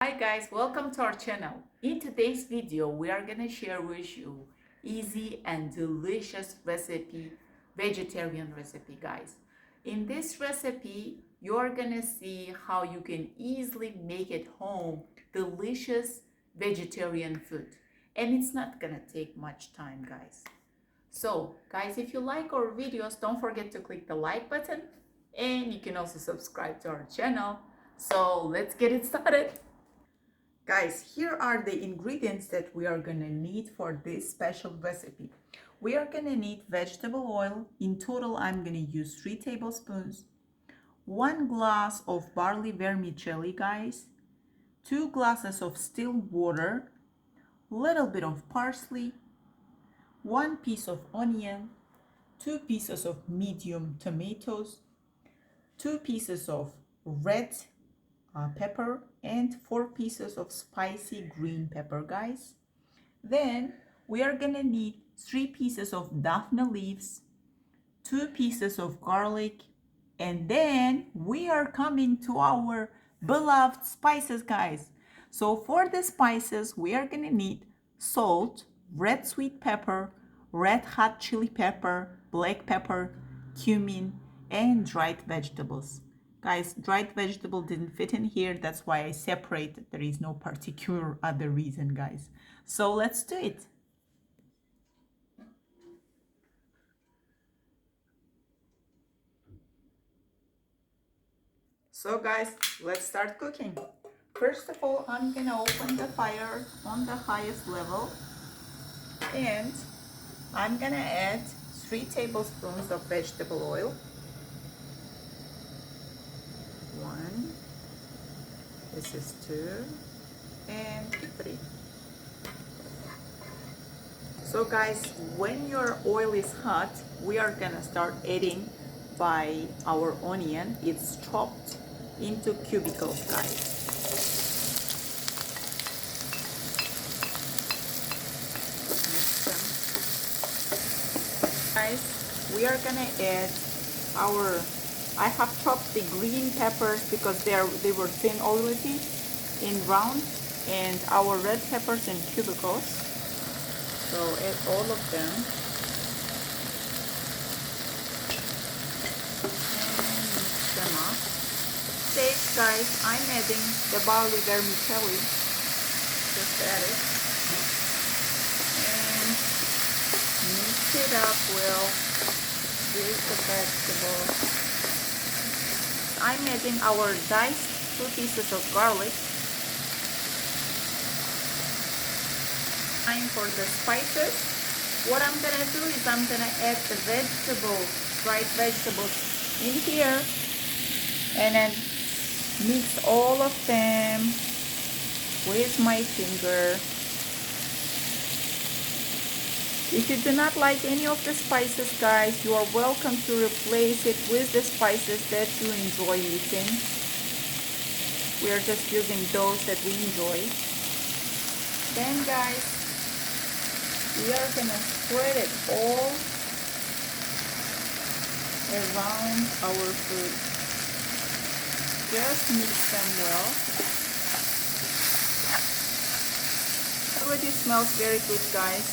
Hi guys, welcome to our channel. In today's video, we are gonna share with you easy and delicious recipe, vegetarian recipe guys. In this recipe, you're gonna see how you can easily make at home delicious vegetarian food. And it's not gonna take much time guys. So guys, if you like our videos, don't forget to click the like button and you can also subscribe to our channel. So let's get it started. Guys, here are the ingredients that we are gonna need for this special recipe. We are gonna need vegetable oil. In total, I'm gonna use 3 tablespoons, 1 glass of barley vermicelli, guys, 2 glasses of still water, little bit of parsley, 1 piece of onion, 2 pieces of medium tomatoes, 2 pieces of red pepper, and 4 pieces of spicy green pepper, guys. Then we are gonna need 3 pieces of daphne leaves, 2 pieces of garlic, and then we are coming to our beloved spices, guys. So for the spices, we are gonna need salt, red sweet pepper, red hot chili pepper, black pepper, cumin, and dried vegetables. Guys, dried vegetable didn't fit in here. That's why I separated. There is no particular other reason, guys. So let's do it. So guys, let's start cooking. First of all, I'm gonna open the fire on the highest level and I'm gonna add 3 tablespoons of vegetable oil. 1, this is 2, and 3. So guys, when your oil is hot, we are gonna start adding by our onion. It's chopped into cubicles, guys. Mix them. Guys, we are gonna add I have chopped the green peppers because they were thin already in round, and our red peppers in cubicles. So add all of them. And mix them up. Sage, guys, I'm adding the barley vermicelli. Just add it. And mix it up well with the vegetables. I'm adding our diced 2 pieces of garlic. Time for the spices. What I'm gonna do is I'm gonna add the vegetables, fried vegetables in here, and then mix all of them with my finger. If you do not like any of the spices, guys, you are welcome to replace it with the spices that you enjoy eating. We are just using those that we enjoy. Then, guys, we are gonna spread it all around our food. Just mix them well. Already smells very good, guys.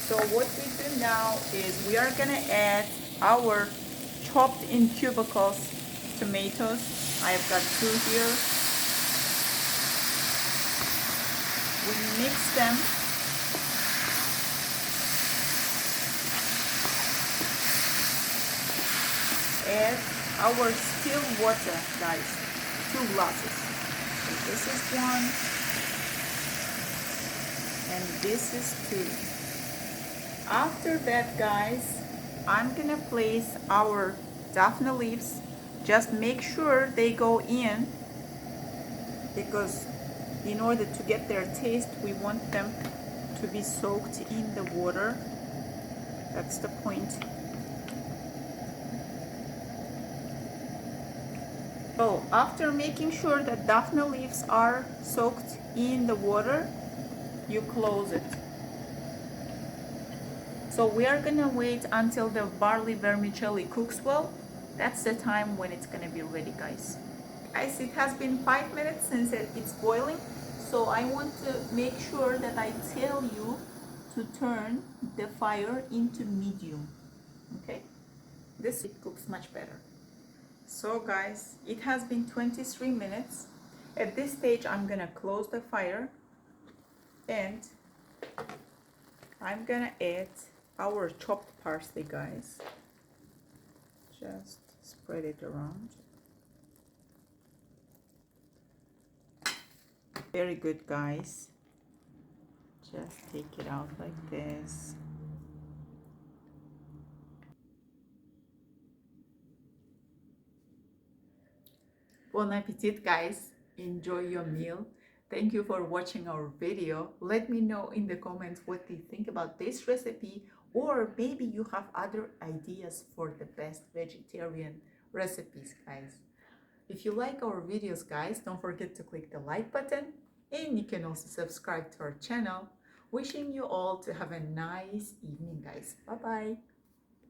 So what we do now is we are gonna add our chopped in cubicles tomatoes. I've got 2 here. We mix them. Add our still water, guys, 2 glasses. So this is 1 and this is 2. After that, guys, I'm gonna place our daphne leaves. Just make sure they go in, because in order to get their taste, we want them to be soaked in the water. That's the point. So after making sure that daphne leaves are soaked in the water, you close it. So we are gonna wait until the barley vermicelli cooks well. That's the time when it's gonna be ready, guys. Guys, it has been 5 minutes since it's boiling, so I want to make sure that I tell you to turn the fire into medium. Okay, this it cooks much better. So guys, it has been 23 minutes. At this stage, I'm gonna close the fire and I'm gonna add our chopped parsley, guys. Just spread it around. Very good, guys. Just take it out like this. Bon appetit, guys. Enjoy your meal. Thank you for watching our video. Let me know in the comments what you think about this recipe, or maybe you have other ideas for the best vegetarian recipes, guys. If you like our videos, guys, don't forget to click the like button, and you can also subscribe to our channel. Wishing you all to have a nice evening, guys. Bye bye.